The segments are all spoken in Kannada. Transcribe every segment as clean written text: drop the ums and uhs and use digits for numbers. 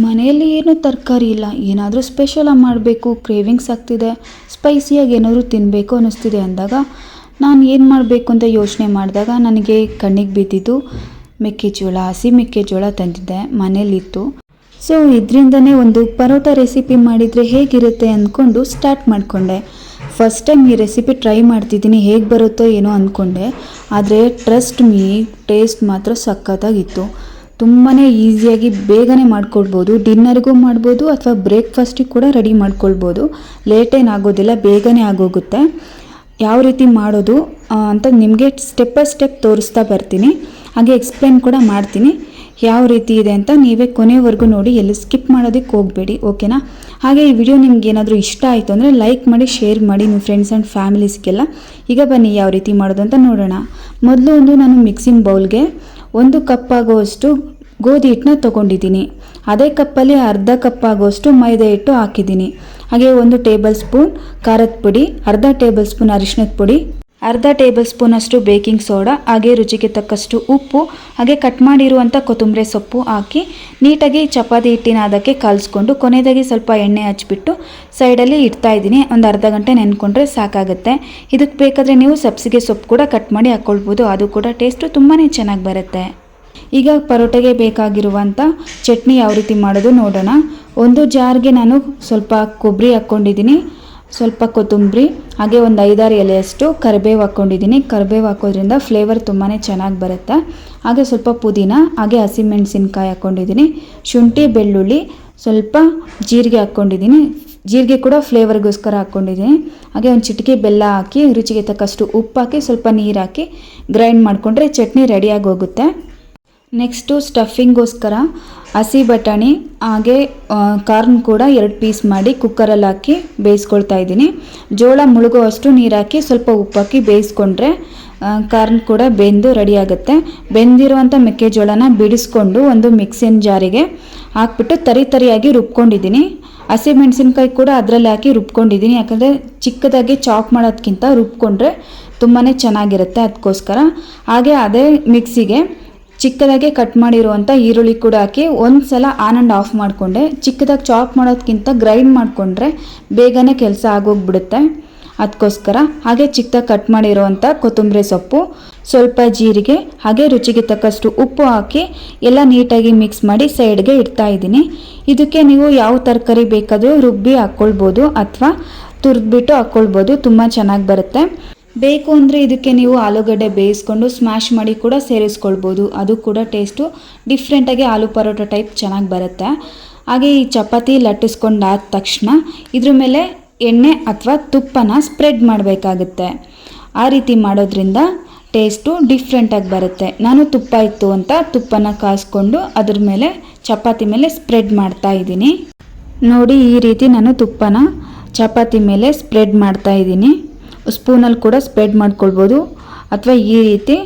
ಮನೆಯಲ್ಲಿ ಏನು ತರಕಾರಿ ಇಲ್ಲ, ಏನಾದರೂ ಸ್ಪೆಷಲಾಗಿ ಮಾಡಬೇಕು, ಕ್ರೇವಿಂಗ್ಸ್ ಆಗ್ತಿದೆ, ಸ್ಪೈಸಿಯಾಗಿ ಏನಾದರೂ ತಿನ್ನಬೇಕು ಅನ್ನಿಸ್ತಿದೆ ಅಂದಾಗ ನಾನು ಏನು ಮಾಡಬೇಕು ಅಂತ ಯೋಚನೆ ಮಾಡಿದಾಗ ನನಗೆ ಕಣ್ಣಿಗೆ ಬಿದ್ದಿದ್ದು ಮೆಕ್ಕೆಜೋಳ, ಹಸಿ ಮೆಕ್ಕೆಜೋಳ ತಂದಿದ್ದೆ, ಮನೇಲಿತ್ತು. ಸೊ ಇದರಿಂದನೇ ಒಂದು ಪರೋಟ ರೆಸಿಪಿ ಮಾಡಿದರೆ ಹೇಗಿರುತ್ತೆ ಅಂದ್ಕೊಂಡು ಸ್ಟಾರ್ಟ್ ಮಾಡಿಕೊಂಡೆ. ಫಸ್ಟ್ ಟೈಮ್ ಈ ರೆಸಿಪಿ ಟ್ರೈ ಮಾಡ್ತಿದ್ದೀನಿ, ಹೇಗೆ ಬರುತ್ತೋ ಏನೋ ಅಂದ್ಕೊಂಡೆ. ಆದರೆ ಟ್ರಸ್ಟ್ ಮೀ, ಟೇಸ್ಟ್ ಮಾತ್ರ ಸಖತ್ತಾಗಿತ್ತು. ತುಂಬಾ ಈಸಿಯಾಗಿ ಬೇಗನೆ ಮಾಡ್ಕೊಳ್ಬೋದು, ಡಿನ್ನರ್ಗೂ ಮಾಡ್ಬೋದು ಅಥವಾ ಬ್ರೇಕ್ಫಾಸ್ಟಿಗೆ ಕೂಡ ರೆಡಿ ಮಾಡ್ಕೊಳ್ಬೋದು. ಲೇಟೇನು ಆಗೋದಿಲ್ಲ, ಬೇಗನೆ ಆಗೋಗುತ್ತೆ. ಯಾವ ರೀತಿ ಮಾಡೋದು ಅಂತ ನಿಮಗೆ ಸ್ಟೆಪ್ ಬೈ ಸ್ಟೆಪ್ ತೋರಿಸ್ತಾ ಬರ್ತೀನಿ, ಹಾಗೆ ಎಕ್ಸ್ಪ್ಲೇನ್ ಕೂಡ ಮಾಡ್ತೀನಿ ಯಾವ ರೀತಿ ಇದೆ ಅಂತ. ನೀವೇ ಕೊನೆವರೆಗೂ ನೋಡಿ, ಎಲ್ಲಿ ಸ್ಕಿಪ್ ಮಾಡೋದಕ್ಕೆ ಹೋಗಬೇಡಿ, ಓಕೆನಾ? ಹಾಗೆ ಈ ವಿಡಿಯೋ ನಿಮ್ಗೆ ಏನಾದರೂ ಇಷ್ಟ ಆಯಿತು ಅಂದರೆ ಲೈಕ್ ಮಾಡಿ, ಶೇರ್ ಮಾಡಿ ನಿಮ್ಮ ಫ್ರೆಂಡ್ಸ್ ಆ್ಯಂಡ್ ಫ್ಯಾಮಿಲೀಸ್ಗೆಲ್ಲ. ಈಗ ಬನ್ನಿ ಯಾವ ರೀತಿ ಮಾಡೋದು ಅಂತ ನೋಡೋಣ. ಮೊದಲು ನಾನು ಮಿಕ್ಸಿಂಗ್ ಬೌಲ್ಗೆ 1 ಕಪ್ ಆಗುವಷ್ಟು ಗೋಧಿ ಹಿಟ್ಟನ್ನ ತೊಗೊಂಡಿದ್ದೀನಿ. ಅದೇ ಕಪ್ಪಲ್ಲಿ ಅರ್ಧ ಕಪ್ ಆಗುವಷ್ಟು ಮೈದಾ ಹಿಟ್ಟು ಹಾಕಿದ್ದೀನಿ. ಹಾಗೆ 1 ಟೇಬಲ್ ಸ್ಪೂನ್ ಖಾರದ ಪುಡಿ, ಅರ್ಧ ಟೇಬಲ್ ಸ್ಪೂನ್ ಅರಿಶಿಣದ ಪುಡಿ, ಅರ್ಧ ಟೇಬಲ್ ಸ್ಪೂನಷ್ಟು ಬೇಕಿಂಗ್ ಸೋಡಾ, ಹಾಗೆ ರುಚಿಗೆ ತಕ್ಕಷ್ಟು ಉಪ್ಪು, ಹಾಗೆ ಕಟ್ ಮಾಡಿರುವಂಥ ಕೊತ್ತಂಬರಿ ಸೊಪ್ಪು ಹಾಕಿ ನೀಟಾಗಿ ಚಪಾತಿ ಹಿಟ್ಟಿನ ಅದಕ್ಕೆ ಕಲಿಸ್ಕೊಂಡು ಕೊನೆಯದಾಗಿ ಸ್ವಲ್ಪ ಎಣ್ಣೆ ಹಚ್ಬಿಟ್ಟು ಸೈಡಲ್ಲಿ ಇಡ್ತಾ ಇದ್ದೀನಿ. ಒಂದು ಅರ್ಧ ಗಂಟೆ ನೆನ್ಕೊಂಡ್ರೆ ಸಾಕಾಗುತ್ತೆ. ಇದಕ್ಕೆ ಬೇಕಾದರೆ ನೀವು ಸಬ್ಸಿಗೆ ಸೊಪ್ಪು ಕೂಡ ಕಟ್ ಮಾಡಿ ಹಾಕ್ಕೊಳ್ಬೋದು, ಅದು ಕೂಡ ಟೇಸ್ಟು ತುಂಬಾ ಚೆನ್ನಾಗಿ ಬರುತ್ತೆ. ಈಗ ಪರೋಟೆಗೆ ಬೇಕಾಗಿರುವಂಥ ಚಟ್ನಿ ಯಾವ ರೀತಿ ಮಾಡೋದು ನೋಡೋಣ. ಒಂದು ಜಾರ್ಗೆ ನಾನು ಸ್ವಲ್ಪ ಕೊಬ್ಬರಿ ಹಾಕ್ಕೊಂಡಿದ್ದೀನಿ, ಸ್ವಲ್ಪ ಕೊತ್ತಂಬರಿ, ಹಾಗೆ ಒಂದು 5-6 ಎಲೆಯಷ್ಟು ಕರಿಬೇವು ಹಾಕ್ಕೊಂಡಿದ್ದೀನಿ. ಕರಿಬೇವು ಹಾಕೋದ್ರಿಂದ ಫ್ಲೇವರ್ ತುಂಬಾ ಚೆನ್ನಾಗಿ ಬರುತ್ತೆ. ಹಾಗೆ ಸ್ವಲ್ಪ ಪುದೀನ, ಹಾಗೆ ಹಸಿಮೆಣಸಿನ್ಕಾಯಿ ಹಾಕ್ಕೊಂಡಿದ್ದೀನಿ, ಶುಂಠಿ, ಬೆಳ್ಳುಳ್ಳಿ, ಸ್ವಲ್ಪ ಜೀರಿಗೆ ಹಾಕ್ಕೊಂಡಿದ್ದೀನಿ. ಜೀರಿಗೆ ಕೂಡ ಫ್ಲೇವರ್ಗೋಸ್ಕರ ಹಾಕ್ಕೊಂಡಿದ್ದೀನಿ. ಹಾಗೆ ಒಂದು ಚಿಟಿಕೆ ಬೆಲ್ಲ ಹಾಕಿ, ರುಚಿಗೆ ತಕ್ಕಷ್ಟು ಉಪ್ಪು ಹಾಕಿ, ಸ್ವಲ್ಪ ನೀರು ಹಾಕಿ ಗ್ರೈಂಡ್ ಮಾಡಿಕೊಂಡ್ರೆ ಚಟ್ನಿ ರೆಡಿಯಾಗಿ ಹೋಗುತ್ತೆ. ನೆಕ್ಸ್ಟು ಸ್ಟಫಿಂಗೋಸ್ಕರ ಹಸಿ ಬಟಾಣಿ ಹಾಗೆ ಕಾರ್ನ್ ಕೂಡ 2 ಪೀಸ್ ಮಾಡಿ ಕುಕ್ಕರಲ್ಲಿ ಹಾಕಿ ಬೇಯಿಸ್ಕೊಳ್ತಾ ಇದ್ದೀನಿ. ಜೋಳ ಮುಳುಗುವಷ್ಟು ನೀರು ಹಾಕಿ ಸ್ವಲ್ಪ ಉಪ್ಪು ಹಾಕಿ ಬೇಯಿಸ್ಕೊಂಡ್ರೆ ಕಾರ್ನ್ ಕೂಡ ಬೆಂದು ರೆಡಿಯಾಗುತ್ತೆ. ಬೆಂದಿರುವಂಥ ಮೆಕ್ಕೆಜೋಳನ ಬಿಡಿಸ್ಕೊಂಡು ಒಂದು ಮಿಕ್ಸಿನ ಜಾರಿಗೆ ಹಾಕ್ಬಿಟ್ಟು ತರಿಯಾಗಿ ರುಬ್ಕೊಂಡಿದ್ದೀನಿ. ಹಸಿಮೆಣಸಿನ್ಕಾಯಿ ಕೂಡ ಅದರಲ್ಲಿ ಹಾಕಿ ರುಬ್ಕೊಂಡಿದ್ದೀನಿ, ಯಾಕಂದರೆ ಚಿಕ್ಕದಾಗಿ ಚಾಪ್ ಮಾಡೋದಕ್ಕಿಂತ ರುಬ್ಕೊಂಡ್ರೆ ತುಂಬಾ ಚೆನ್ನಾಗಿರುತ್ತೆ, ಅದಕ್ಕೋಸ್ಕರ. ಹಾಗೆ ಅದೇ ಮಿಕ್ಸಿಗೆ ಚಿಕ್ಕದಾಗಿ ಕಟ್ ಮಾಡಿರುವಂಥ ಈರುಳ್ಳಿ ಕೂಡ ಹಾಕಿ ಒಂದು ಸಲ ಆನ್ ಆ್ಯಂಡ್ ಆಫ್ ಮಾಡಿಕೊಂಡೆ. ಚಿಕ್ಕದಾಗಿ ಚಾಪ್ ಮಾಡೋದಕ್ಕಿಂತ ಗ್ರೈಂಡ್ ಮಾಡಿಕೊಂಡ್ರೆ ಬೇಗನೆ ಕೆಲಸ ಆಗೋಗ್ಬಿಡುತ್ತೆ, ಅದಕ್ಕೋಸ್ಕರ. ಹಾಗೆ ಚಿಕ್ಕದಾಗಿ ಕಟ್ ಮಾಡಿರುವಂಥ ಕೊತ್ತಂಬರಿ ಸೊಪ್ಪು, ಸ್ವಲ್ಪ ಜೀರಿಗೆ, ಹಾಗೆ ರುಚಿಗೆ ತಕ್ಕಷ್ಟು ಉಪ್ಪು ಹಾಕಿ ಎಲ್ಲ ನೀಟಾಗಿ ಮಿಕ್ಸ್ ಮಾಡಿ ಸೈಡ್ಗೆ ಇಡ್ತಾ ಇದ್ದೀನಿ. ಇದಕ್ಕೆ ನೀವು ಯಾವ ತರಕಾರಿ ಬೇಕಾದರೂ ರುಬ್ಬಿ ಹಾಕ್ಕೊಳ್ಬೋದು ಅಥವಾ ತುರಿದ್ಬಿಟ್ಟು ಹಾಕ್ಕೊಳ್ಬೋದು, ತುಂಬ ಚೆನ್ನಾಗಿ ಬರುತ್ತೆ. ಬೇಕು ಅಂದರೆ ಇದಕ್ಕೆ ನೀವು ಆಲೂಗಡ್ಡೆ ಬೇಯಿಸ್ಕೊಂಡು ಸ್ಮ್ಯಾಶ್ ಮಾಡಿ ಕೂಡ ಸೇರಿಸ್ಕೊಳ್ಬೋದು, ಅದು ಕೂಡ ಟೇಸ್ಟು ಡಿಫ್ರೆಂಟಾಗಿ ಆಲೂ ಪರೋಟ ಟೈಪ್ ಚೆನ್ನಾಗಿ ಬರುತ್ತೆ. ಹಾಗೆ ಈ ಚಪಾತಿ ಲಟ್ಟಿಸ್ಕೊಂಡಾದ ತಕ್ಷಣ ಇದ್ರ ಮೇಲೆ ಎಣ್ಣೆ ಅಥವಾ ತುಪ್ಪನ ಸ್ಪ್ರೆಡ್ ಮಾಡಬೇಕಾಗುತ್ತೆ. ಆ ರೀತಿ ಮಾಡೋದ್ರಿಂದ ಟೇಸ್ಟು ಡಿಫ್ರೆಂಟಾಗಿ ಬರುತ್ತೆ. ನಾನು ತುಪ್ಪ ಇತ್ತು ಅಂತ ತುಪ್ಪನ ಕಾಯಿಸ್ಕೊಂಡು ಅದ್ರ ಮೇಲೆ ಚಪಾತಿ ಮೇಲೆ ಸ್ಪ್ರೆಡ್ ಮಾಡ್ತಾ ಇದ್ದೀನಿ. ನೋಡಿ, ಈ ರೀತಿ ನಾನು ತುಪ್ಪನ ಚಪಾತಿ ಮೇಲೆ ಸ್ಪ್ರೆಡ್ ಮಾಡ್ತಾ ಇದ್ದೀನಿ. ಸ್ಪೂನಲ್ಲಿ ಕೂಡ ಸ್ಪ್ರೆಡ್ ಮಾಡ್ಕೊಳ್ಬೋದು ಅಥವಾ ಈ ರೀತಿ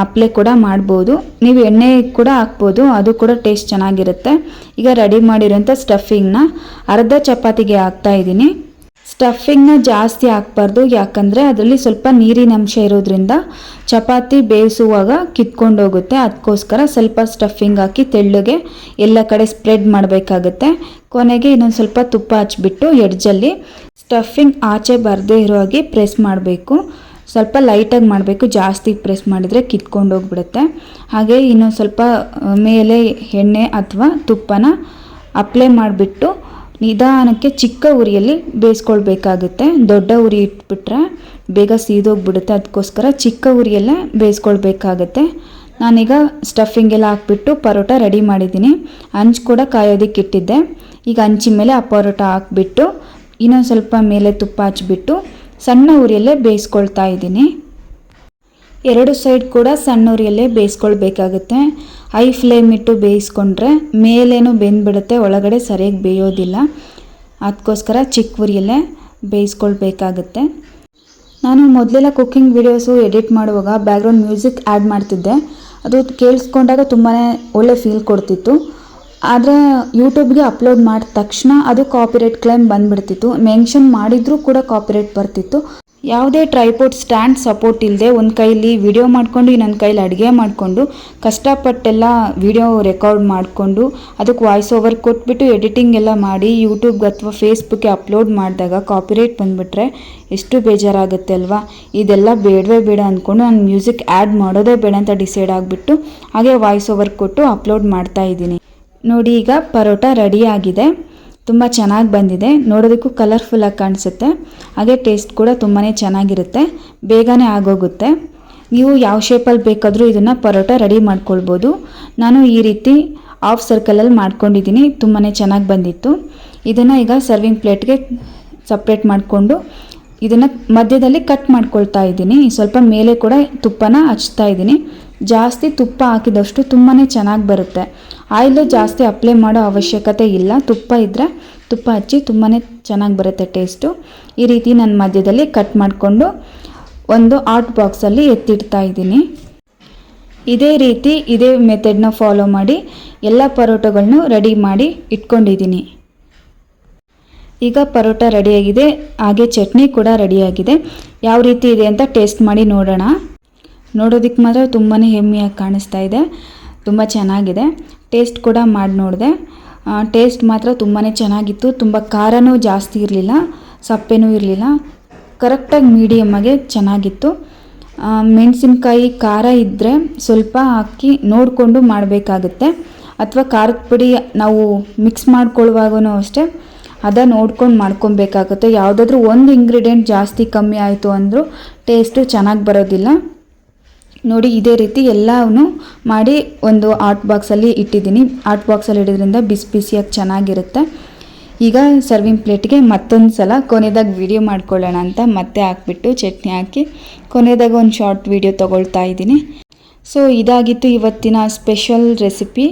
ಅಪ್ಲೈ ಕೂಡ ಮಾಡ್ಬೋದು. ನೀವು ಎಣ್ಣೆ ಕೂಡ ಹಾಕ್ಬೋದು, ಅದು ಕೂಡ ಟೇಸ್ಟ್ ಚೆನ್ನಾಗಿರುತ್ತೆ. ಈಗ ರೆಡಿ ಮಾಡಿರೋಂಥ ಸ್ಟಫಿಂಗ್ನ ಅರ್ಧ ಚಪಾತಿಗೆ ಹಾಕ್ತಾ ಇದ್ದೀನಿ. ಸ್ಟಫಿಂಗ್ನ ಜಾಸ್ತಿ ಹಾಕ್ಬಾರ್ದು, ಯಾಕಂದರೆ ಅದರಲ್ಲಿ ಸ್ವಲ್ಪ ನೀರಿನ ಅಂಶ ಇರೋದ್ರಿಂದ ಚಪಾತಿ ಬೇಯಿಸುವಾಗ ಕಿತ್ಕೊಂಡು ಹೋಗುತ್ತೆ. ಅದಕ್ಕೋಸ್ಕರ ಸ್ವಲ್ಪ ಸ್ಟಫಿಂಗ್ ಹಾಕಿ ತೆಳ್ಳಗೆ ಎಲ್ಲ ಕಡೆ ಸ್ಪ್ರೆಡ್ ಮಾಡಬೇಕಾಗುತ್ತೆ. ಕೊನೆಗೆ ಇನ್ನೊಂದು ಸ್ವಲ್ಪ ತುಪ್ಪ ಹಚ್ಬಿಟ್ಟು ಎಡ್ಜಲ್ಲಿ ಸ್ಟಫಿಂಗ್ ಆಚೆ ಬರದೇ ಇರೋ ಹಾಗೆ ಪ್ರೆಸ್ ಮಾಡಬೇಕು. ಸ್ವಲ್ಪ ಲೈಟಾಗಿ ಮಾಡಬೇಕು, ಜಾಸ್ತಿ ಪ್ರೆಸ್ ಮಾಡಿದರೆ ಕಿತ್ಕೊಂಡು ಹೋಗ್ಬಿಡುತ್ತೆ. ಹಾಗೆ ಇನ್ನೊಂದು ಸ್ವಲ್ಪ ಮೇಲೆ ಎಣ್ಣೆ ಅಥವಾ ತುಪ್ಪನ ಅಪ್ಲೈ ಮಾಡಿಬಿಟ್ಟು ನಿಧಾನಕ್ಕೆ ಚಿಕ್ಕ ಉರಿಯಲ್ಲಿ ಬೇಯಿಸ್ಕೊಳ್ಬೇಕಾಗುತ್ತೆ. ದೊಡ್ಡ ಉರಿ ಇಟ್ಬಿಟ್ರೆ ಬೇಗ ಸೀದೋಗ್ಬಿಡುತ್ತೆ, ಅದಕ್ಕೋಸ್ಕರ ಚಿಕ್ಕ ಉರಿಯಲ್ಲೇ ಬೇಯಿಸ್ಕೊಳ್ಬೇಕಾಗತ್ತೆ. ನಾನೀಗ ಸ್ಟಫಿಂಗ್ ಎಲ್ಲ ಹಾಕ್ಬಿಟ್ಟು ಪರೋಟ ರೆಡಿ ಮಾಡಿದ್ದೀನಿ. ಹಂಚು ಕೂಡ ಕಾಯೋದಕ್ಕೆ ಇಟ್ಟಿದ್ದೆ. ಈಗ ಹಂಚಿನ ಮೇಲೆ ಆ ಪರೋಟ ಹಾಕ್ಬಿಟ್ಟು ಇನ್ನೊಂದು ಸ್ವಲ್ಪ ಮೇಲೆ ತುಪ್ಪ ಹಚ್ಬಿಟ್ಟು ಸಣ್ಣ ಉರಿಯಲ್ಲೇ ಬೇಯಿಸ್ಕೊಳ್ತಾ ಇದ್ದೀನಿ. 2 ಸೈಡ್ ಕೂಡ ಸಣ್ಣ ಉರಿಯಲ್ಲೇ ಬೇಯಿಸ್ಕೊಳ್ಬೇಕಾಗುತ್ತೆ. ಹೈ ಫ್ಲೇಮ್ ಇಟ್ಟು ಬೇಯಿಸ್ಕೊಂಡ್ರೆ ಮೇಲೇನೂ ಬೆಂದ್ಬಿಡುತ್ತೆ, ಒಳಗಡೆ ಸರಿಯಾಗಿ ಬೇಯೋದಿಲ್ಲ. ಅದಕ್ಕೋಸ್ಕರ ಚಿಕ್ಕ ಉರಿಯಲ್ಲೇ ಬೇಯಿಸ್ಕೊಳ್ಬೇಕಾಗುತ್ತೆ. ನಾನು ಮೊದಲೆಲ್ಲ ಕುಕ್ಕಿಂಗ್ ವಿಡಿಯೋಸು ಎಡಿಟ್ ಮಾಡುವಾಗ ಬ್ಯಾಕ್ಗ್ರೌಂಡ್ ಮ್ಯೂಸಿಕ್ ಆ್ಯಡ್ ಮಾಡ್ತಿದ್ದೆ. ಅದು ಕೇಳಿಸ್ಕೊಂಡಾಗ ತುಂಬಾ ಒಳ್ಳೆ ಫೀಲ್ ಕೊಡ್ತಿತ್ತು. ಆದರೆ ಯೂಟ್ಯೂಬ್ಗೆ ಅಪ್ಲೋಡ್ ಮಾಡಿದ ತಕ್ಷಣ ಅದು ಕಾಪಿರೈಟ್ ಕ್ಲೈಮ್ ಬಂದುಬಿಡ್ತಿತ್ತು. ಮೆನ್ಷನ್ ಮಾಡಿದರೂ ಕೂಡ ಕಾಪಿರೈಟ್ ಬರ್ತಿತ್ತು. ಯಾವುದೇ ಟ್ರೈಪೋಡ್ ಸ್ಟ್ಯಾಂಡ್ ಸಪೋರ್ಟ್ ಇಲ್ಲದೆ ಒಂದು ಕೈಲಿ ವಿಡಿಯೋ ಮಾಡಿಕೊಂಡು ಇನ್ನೊಂದು ಕೈಲಿ ಅಡುಗೆ ಮಾಡಿಕೊಂಡು ಕಷ್ಟಪಟ್ಟೆಲ್ಲ ವಿಡಿಯೋ ರೆಕಾರ್ಡ್ ಮಾಡಿಕೊಂಡು ಅದಕ್ಕೆ ವಾಯ್ಸ್ ಓವರ್ ಕೊಟ್ಬಿಟ್ಟು ಎಡಿಟಿಂಗ್ ಎಲ್ಲ ಮಾಡಿ ಯೂಟ್ಯೂಬ್ಗೆ ಅಥವಾ ಫೇಸ್ಬುಕ್ಗೆ ಅಪ್ಲೋಡ್ ಮಾಡಿದಾಗ ಕಾಪಿರೈಟ್ ಬಂದುಬಿಟ್ರೆ ಎಷ್ಟು ಬೇಜಾರಾಗುತ್ತೆ ಅಲ್ವಾ. ಇದೆಲ್ಲ ಬೇಡವೇ ಬೇಡ ಅಂದ್ಕೊಂಡು ನಾನು ಮ್ಯೂಸಿಕ್ ಆ್ಯಡ್ ಮಾಡೋದೇ ಬೇಡ ಅಂತ ಡಿಸೈಡ್ ಆಗಿಬಿಟ್ಟು ಹಾಗೆ ವಾಯ್ಸ್ ಓವರ್ ಕೊಟ್ಟು ಅಪ್ಲೋಡ್ ಮಾಡ್ತಾ ಇದ್ದೀನಿ. ನೋಡಿ, ಈಗ ಪರೋಟ ರೆಡಿ ಆಗಿದೆ. ತುಂಬ ಚೆನ್ನಾಗಿ ಬಂದಿದೆ, ನೋಡೋದಕ್ಕೂ ಕಲರ್ಫುಲ್ಲಾಗಿ ಕಾಣಿಸುತ್ತೆ, ಹಾಗೆ ಟೇಸ್ಟ್ ಕೂಡ ತುಂಬಾ ಚೆನ್ನಾಗಿರುತ್ತೆ, ಬೇಗನೆ ಆಗೋಗುತ್ತೆ. ನೀವು ಯಾವ ಶೇಪಲ್ಲಿ ಬೇಕಾದರೂ ಇದನ್ನು ಪರೋಟ ರೆಡಿ ಮಾಡ್ಕೊಳ್ಬೋದು. ನಾನು ಈ ರೀತಿ ಹಾಫ್ ಸರ್ಕಲಲ್ಲಿ ಮಾಡ್ಕೊಂಡಿದ್ದೀನಿ, ತುಂಬಾ ಚೆನ್ನಾಗಿ ಬಂದಿತ್ತು. ಇದನ್ನು ಈಗ ಸರ್ವಿಂಗ್ ಪ್ಲೇಟ್ಗೆ ಸಪ್ರೇಟ್ ಮಾಡಿಕೊಂಡು ಇದನ್ನು ಮಧ್ಯದಲ್ಲಿ ಕಟ್ ಮಾಡ್ಕೊಳ್ತಾ ಇದ್ದೀನಿ. ಸ್ವಲ್ಪ ಮೇಲೆ ಕೂಡ ತುಪ್ಪನ ಹಚ್ತಾ ಇದ್ದೀನಿ. ಜಾಸ್ತಿ ತುಪ್ಪ ಹಾಕಿದಷ್ಟು ತುಂಬಾ ಚೆನ್ನಾಗಿ ಬರುತ್ತೆ. ಆಯಿಲು ಜಾಸ್ತಿ ಅಪ್ಲೈ ಮಾಡೋ ಅವಶ್ಯಕತೆ ಇಲ್ಲ, ತುಪ್ಪ ಇದ್ದರೆ ತುಪ್ಪ ಹಚ್ಚಿ ತುಂಬಾ ಚೆನ್ನಾಗಿ ಬರುತ್ತೆ ಟೇಸ್ಟು. ಈ ರೀತಿ ನಾನು ಮಧ್ಯದಲ್ಲಿ ಕಟ್ ಮಾಡಿಕೊಂಡು ಒಂದು ಹಾಟ್ ಬಾಕ್ಸಲ್ಲಿ ಎತ್ತಿಡ್ತಾ ಇದ್ದೀನಿ. ಇದೇ ರೀತಿ ಇದೇ ಮೆಥಡ್ನ ಫಾಲೋ ಮಾಡಿ ಎಲ್ಲ ಪರೋಟಗಳನ್ನೂ ರೆಡಿ ಮಾಡಿ ಇಟ್ಕೊಂಡಿದ್ದೀನಿ. ಈಗ ಪರೋಟ ರೆಡಿಯಾಗಿದೆ, ಹಾಗೆ ಚಟ್ನಿ ಕೂಡ ರೆಡಿಯಾಗಿದೆ. ಯಾವ ರೀತಿ ಇದೆ ಅಂತ ಟೇಸ್ಟ್ ಮಾಡಿ ನೋಡೋಣ. ನೋಡೋದಕ್ಕೆ ಮಾತ್ರ ತುಂಬಾ ಹೆಮ್ಮೆಯಾಗಿ ಕಾಣಿಸ್ತಾ ಇದೆ, ತುಂಬ ಚೆನ್ನಾಗಿದೆ. ಟೇಸ್ಟ್ ಕೂಡ ಮಾಡಿ ನೋಡಿದೆ, ಟೇಸ್ಟ್ ಮಾತ್ರ ತುಂಬಾ ಚೆನ್ನಾಗಿತ್ತು. ತುಂಬ ಖಾರನೂ ಜಾಸ್ತಿ ಇರಲಿಲ್ಲ, ಸಪ್ಪೆನೂ ಇರಲಿಲ್ಲ, ಕರೆಕ್ಟಾಗಿ ಮೀಡಿಯಮ್ಮಾಗೆ ಚೆನ್ನಾಗಿತ್ತು. ಮೆಣಸಿನ್ಕಾಯಿ ಖಾರ ಇದ್ದರೆ ಸ್ವಲ್ಪ ಹಾಕಿ ನೋಡಿಕೊಂಡು ಮಾಡಬೇಕಾಗುತ್ತೆ, ಅಥವಾ ಖಾರದ ಪುಡಿ ನಾವು ಮಿಕ್ಸ್ ಮಾಡ್ಕೊಳ್ಳುವಾಗೂ ಅಷ್ಟೇ ಅದನ್ನು ನೋಡ್ಕೊಂಡು ಮಾಡ್ಕೊಬೇಕಾಗುತ್ತೆ. ಯಾವುದಾದ್ರೂ ಒಂದು ಇಂಗ್ರೀಡಿಯೆಂಟ್ ಜಾಸ್ತಿ ಕಮ್ಮಿ ಆಯಿತು ಅಂದರೂ ಟೇಸ್ಟು ಚೆನ್ನಾಗಿ ಬರೋದಿಲ್ಲ. ನೋಡಿ, ಇದೇ ರೀತಿ ಎಲ್ಲವೂ ಮಾಡಿ ಒಂದು ಹಾಟ್ ಬಾಕ್ಸಲ್ಲಿ ಇಟ್ಟಿದ್ದೀನಿ. ಹಾಟ್ ಬಾಕ್ಸಲ್ಲಿ ಇಡೋದ್ರಿಂದ ಬಿಸಿ ಬಿಸಿಯಾಗಿ ಚೆನ್ನಾಗಿರುತ್ತೆ. ಈಗ ಸರ್ವಿಂಗ್ ಪ್ಲೇಟ್ಗೆ ಮತ್ತೊಂದು ಸಲ ಕೊನೆಯದಾಗಿ ವೀಡಿಯೋ ಮಾಡ್ಕೊಳ್ಳೋಣ ಅಂತ ಮತ್ತೆ ಹಾಕ್ಬಿಟ್ಟು ಚಟ್ನಿ ಹಾಕಿ ಕೊನೆಯದಾಗ ಒಂದು ಶಾರ್ಟ್ ವೀಡಿಯೋ ತೊಗೊಳ್ತಾ ಇದ್ದೀನಿ. ಸೊ ಇದಾಗಿತ್ತು ಇವತ್ತಿನ ಸ್ಪೆಷಲ್ ರೆಸಿಪಿ.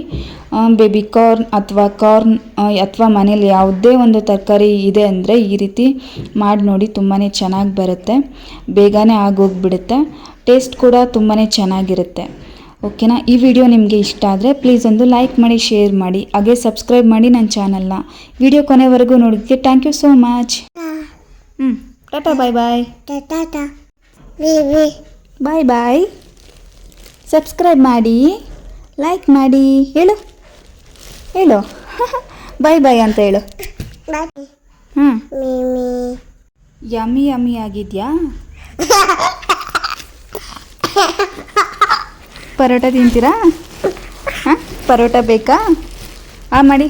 ಬೇಬಿ ಕಾರ್ನ್ ಅಥವಾ ಮನೇಲಿ ಯಾವುದೇ ಒಂದು ತರಕಾರಿ ಇದೆ ಅಂದರೆ ಈ ರೀತಿ ಮಾಡಿ ನೋಡಿ, ತುಂಬಾ ಚೆನ್ನಾಗಿ ಬರುತ್ತೆ, ಬೇಗನೆ ಆಗೋಗ್ಬಿಡುತ್ತೆ, ಟೇಸ್ಟ್ ಕೂಡ ತುಂಬಾ ಚೆನ್ನಾಗಿರುತ್ತೆ. ಓಕೆನಾ? ಈ ವಿಡಿಯೋ ನಿಮಗೆ ಇಷ್ಟ ಆದರೆ ಪ್ಲೀಸ್ ಒಂದು ಲೈಕ್ ಮಾಡಿ, ಶೇರ್ ಮಾಡಿ, ಹಾಗೆ ಸಬ್ಸ್ಕ್ರೈಬ್ ಮಾಡಿ ನನ್ನ ಚಾನಲ್ನ. ವಿಡಿಯೋ ಕೊನೆವರೆಗೂ ನೋಡೋದಕ್ಕೆ thank you so much. Tata, bye bye. Bye bye. Subscribe ಮಾಡಿ, ಲೈಕ್ ಮಾಡಿ, ಹೇಳು ಬಾಯ್ ಬಾಯ್ ಅಂತ ಹೇಳು. ಯಮ್ಮಿ ಯಮ್ಮಿ ಆಗಿದೆಯಾ? ಪರೋಟ ತಿಂತೀರಾ? ಪರೋಟ ಬೇಕಾ? ಮಾಡಿ